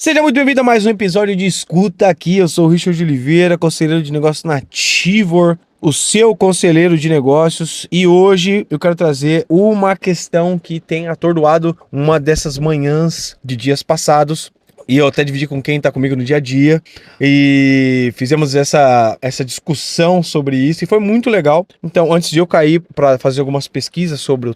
Seja muito bem-vindo a mais um episódio de Escuta Aqui. Eu sou o Richard Oliveira, conselheiro de negócios na Tivor, o seu conselheiro de negócios. E hoje eu quero trazer uma questão que tem atordoado uma dessas manhãs de dias passados. E eu até dividi com quem está comigo no dia a dia. E fizemos essa discussão sobre isso e foi muito legal. Então, antes de eu cair para fazer algumas pesquisas sobre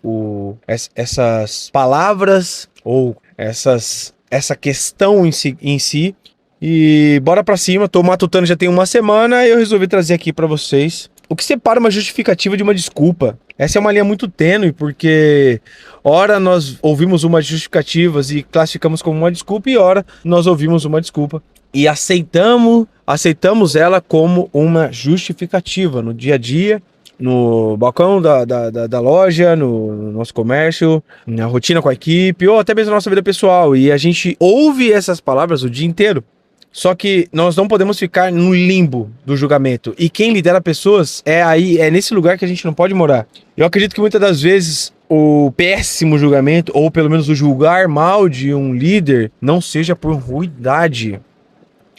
essas palavras ou essa questão em si. E bora pra cima, tô matutando já tem uma semana e eu resolvi trazer aqui pra vocês o que separa uma justificativa de uma desculpa. Essa é uma linha muito tênue, porque ora nós ouvimos uma justificativa e classificamos como uma desculpa, e ora nós ouvimos uma desculpa e aceitamos ela como uma justificativa no dia a dia, no balcão da loja, no nosso comércio, na rotina com a equipe, ou até mesmo na nossa vida pessoal. E a gente ouve essas palavras o dia inteiro. Só que nós não podemos ficar no limbo do julgamento. E quem lidera pessoas é nesse lugar que a gente não pode morar. Eu acredito que muitas das vezes o péssimo julgamento, ou pelo menos o julgar mal de um líder, não seja por ruindade,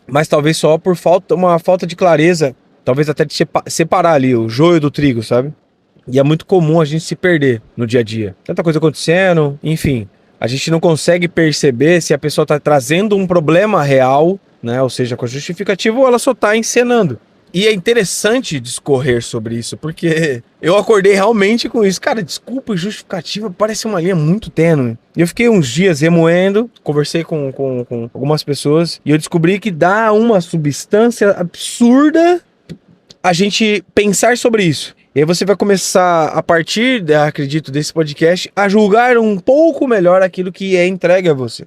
mas talvez só por uma falta de clareza. Talvez até de separar ali o joio do trigo, sabe? E é muito comum a gente se perder no dia a dia. Tanta coisa acontecendo, enfim. A gente não consegue perceber se a pessoa está trazendo um problema real, né? Ou seja, com a justificativa, ou ela só está encenando. E é interessante discorrer sobre isso, porque eu acordei realmente com isso. Cara, desculpa e justificativa parece uma linha muito tênue. E eu fiquei uns dias remoendo, conversei com algumas pessoas, e eu descobri que dá uma substância absurda a gente pensar sobre isso. E aí você vai começar, a partir, acredito, desse podcast, a julgar um pouco melhor aquilo que é entregue a você.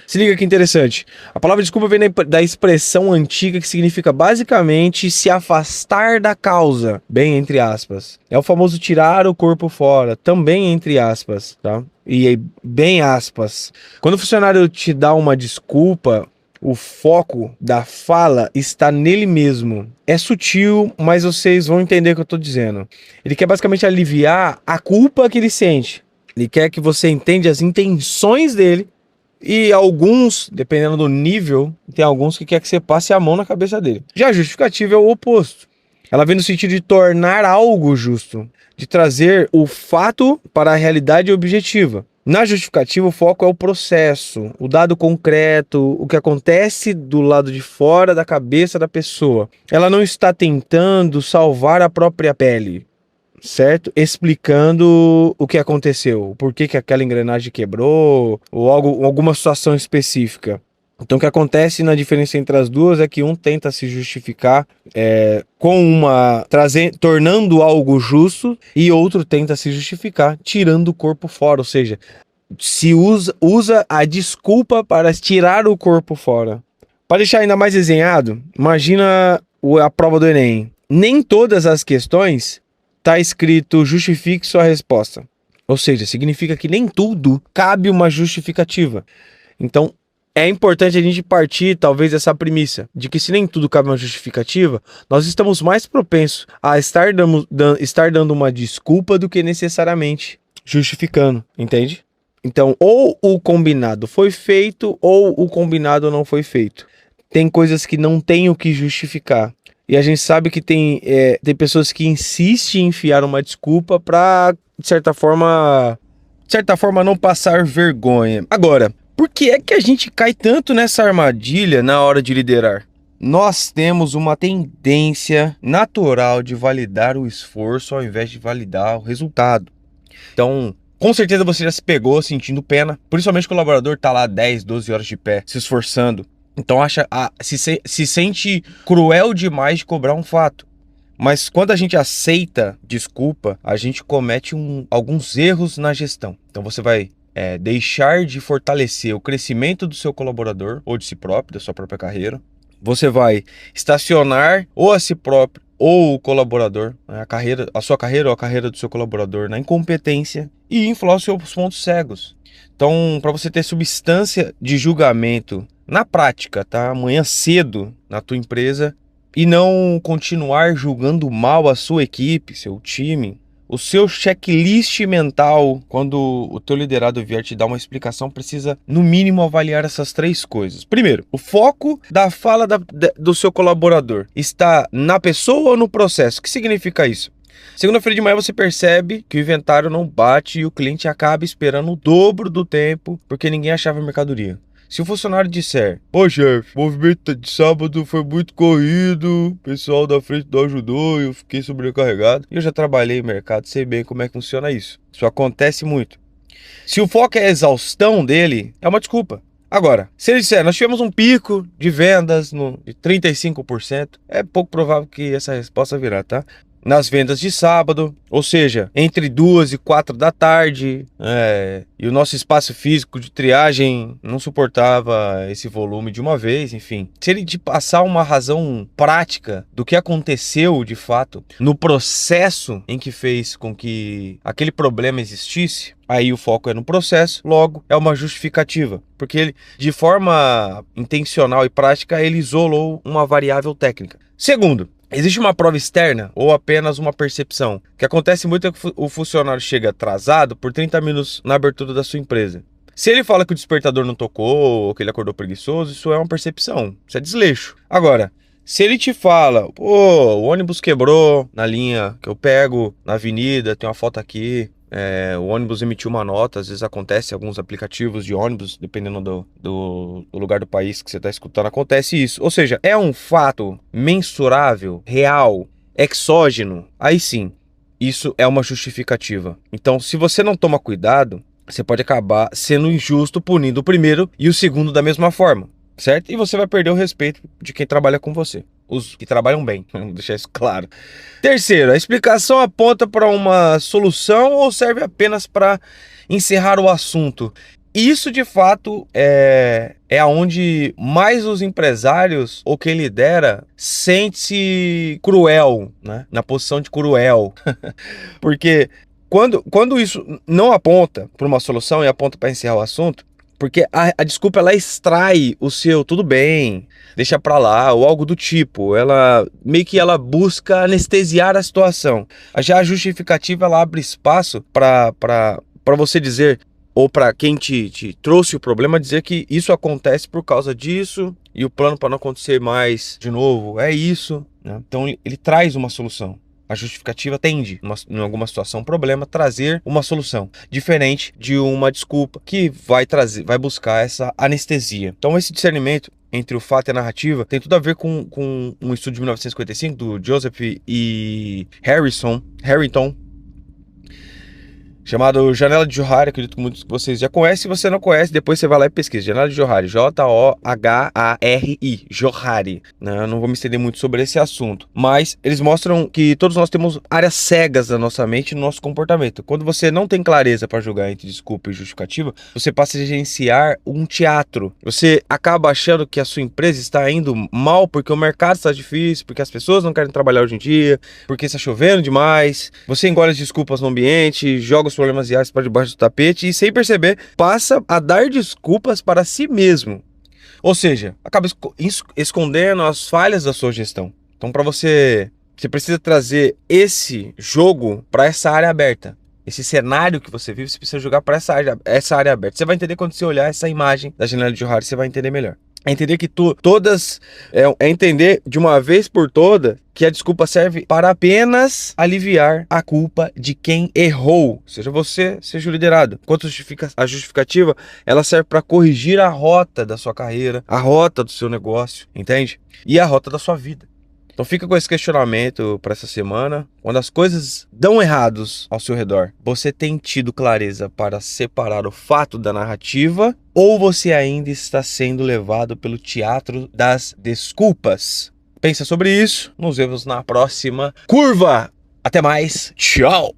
Se liga que interessante. A palavra desculpa vem da expressão antiga que significa basicamente se afastar da causa, bem entre aspas. É o famoso tirar o corpo fora, também entre aspas, tá? E aí, bem aspas. Quando o funcionário te dá uma desculpa, o foco da fala está nele mesmo. É sutil, mas vocês vão entender o que eu estou dizendo. Ele quer basicamente aliviar a culpa que ele sente. Ele quer que você entenda as intenções dele. E alguns, dependendo do nível, tem alguns que quer que você passe a mão na cabeça dele. Já a justificativa é o oposto. Ela vem no sentido de tornar algo justo, de trazer o fato para a realidade objetiva. Na justificativa, o foco é o processo, o dado concreto, o que acontece do lado de fora da cabeça da pessoa. Ela não está tentando salvar a própria pele, certo? Explicando o que aconteceu, por que aquela engrenagem quebrou, ou alguma situação específica. Então o que acontece na diferença entre as duas é que um tenta se justificar tornando algo justo, e outro tenta se justificar tirando o corpo fora, ou seja, se usa a desculpa para tirar o corpo fora. Para deixar ainda mais desenhado, imagina a prova do Enem. Nem todas as questões está escrito justifique sua resposta. Ou seja, significa que nem tudo cabe uma justificativa. Então, é importante a gente partir, talvez, dessa premissa, de que se nem tudo cabe uma justificativa, nós estamos mais propensos a estar dando uma desculpa do que necessariamente justificando, entende? Então, ou o combinado foi feito, ou o combinado não foi feito. Tem coisas que não tem o que justificar. E a gente sabe que tem pessoas que insistem em enfiar uma desculpa para, de certa forma, não passar vergonha. Agora, por que é que a gente cai tanto nessa armadilha na hora de liderar? Nós temos uma tendência natural de validar o esforço ao invés de validar o resultado. Então, com certeza você já se pegou sentindo pena, principalmente o colaborador está lá 10, 12 horas de pé, se esforçando. Então se sente cruel demais de cobrar um fato. Mas quando a gente aceita desculpa, a gente comete alguns erros na gestão. Então você vai deixar de fortalecer o crescimento do seu colaborador, ou de si próprio, da sua própria carreira. Você vai estacionar ou a si próprio ou o colaborador, né, a sua carreira ou a carreira do seu colaborador na incompetência e inflar os seus pontos cegos. Então, para você ter substância de julgamento na prática, tá? Amanhã cedo na tua empresa, e não continuar julgando mal a sua equipe, seu time, O seu checklist mental, quando o teu liderado vier te dar uma explicação, precisa, no mínimo, avaliar essas 3 coisas. Primeiro, o foco da fala do seu colaborador está na pessoa ou no processo? O que significa isso? Segunda-feira de manhã você percebe que o inventário não bate e o cliente acaba esperando o dobro do tempo porque ninguém achava mercadoria. Se o funcionário disser: pô, chefe, o movimento de sábado foi muito corrido, o pessoal da frente não ajudou, eu fiquei sobrecarregado. Eu já trabalhei no mercado, sei bem como é que funciona isso. Isso acontece muito. Se o foco é a exaustão dele, é uma desculpa. Agora, se ele disser: nós tivemos um pico de vendas de 35%, é pouco provável que essa resposta virá, tá? Nas vendas de sábado, ou seja, entre 2 e 4 da tarde, e o nosso espaço físico de triagem não suportava esse volume de uma vez, enfim. Se ele te passar uma razão prática do que aconteceu de fato no processo em que fez com que aquele problema existisse, aí o foco é no processo, logo é uma justificativa, porque ele, de forma intencional e prática, ele isolou uma variável técnica. Segundo, existe uma prova externa ou apenas uma percepção? O que acontece muito é que o funcionário chega atrasado por 30 minutos na abertura da sua empresa. Se ele fala que o despertador não tocou ou que ele acordou preguiçoso, isso é uma percepção, isso é desleixo. Agora, se ele te fala: pô, o ônibus quebrou na linha que eu pego na avenida, tem uma foto aqui, o ônibus emitiu uma nota, às vezes acontece em alguns aplicativos de ônibus, dependendo do lugar do país que você está escutando, acontece isso. Ou seja, é um fato mensurável, real, exógeno, aí sim, isso é uma justificativa. Então, se você não toma cuidado, você pode acabar sendo injusto punindo o primeiro e o segundo da mesma forma, certo? E você vai perder o respeito de quem trabalha com você. Os que trabalham bem, vamos deixar isso claro. Terceiro, a explicação aponta para uma solução ou serve apenas para encerrar o assunto? Isso, de fato, é aonde mais os empresários, ou quem lidera, sente-se cruel, né? Na posição de cruel. Porque quando isso não aponta para uma solução e aponta para encerrar o assunto, porque a desculpa, ela extrai o seu tudo bem, deixa pra lá, ou algo do tipo. Ela meio que ela busca anestesiar a situação. Já a justificativa, ela abre espaço para você dizer, ou para quem te trouxe o problema, dizer que isso acontece por causa disso e o plano para não acontecer mais de novo é isso, né? Então ele traz uma solução. A justificativa tende, em alguma situação, problema, trazer uma solução, diferente de uma desculpa que vai buscar essa anestesia. Então esse discernimento entre o fato e a narrativa tem tudo a ver com um estudo de 1955 do Joseph e Harrington, chamado Janela de Johari. Acredito que muitos de vocês já conhecem. Se você não conhece, depois você vai lá e pesquisa. Janela de Johari, Johari, Johari. Eu não vou me estender muito sobre esse assunto, mas eles mostram que todos nós temos áreas cegas da nossa mente e no nosso comportamento. Quando você não tem clareza para julgar entre desculpa e justificativa, você passa a gerenciar um teatro. Você acaba achando que a sua empresa está indo mal porque o mercado está difícil, porque as pessoas não querem trabalhar hoje em dia, porque está chovendo demais. Você engole as desculpas no ambiente, joga os problemas reais para debaixo do tapete e, sem perceber, passa a dar desculpas para si mesmo. Ou seja, acaba escondendo as falhas da sua gestão. Então, para você precisa trazer esse jogo para essa área aberta. Esse cenário que você vive, você precisa jogar para essa área aberta. Você vai entender quando você olhar essa imagem da janela de Johari, você vai entender melhor. É entender que entender de uma vez por toda que a desculpa serve para apenas aliviar a culpa de quem errou, seja você, seja o liderado. Enquanto a justificativa, ela serve para corrigir a rota da sua carreira, a rota do seu negócio, entende? E a rota da sua vida. Então fica com esse questionamento para essa semana. Quando as coisas dão errados ao seu redor, você tem tido clareza para separar o fato da narrativa ou você ainda está sendo levado pelo teatro das desculpas? Pensa sobre isso. Nos vemos na próxima curva. Até mais. Tchau.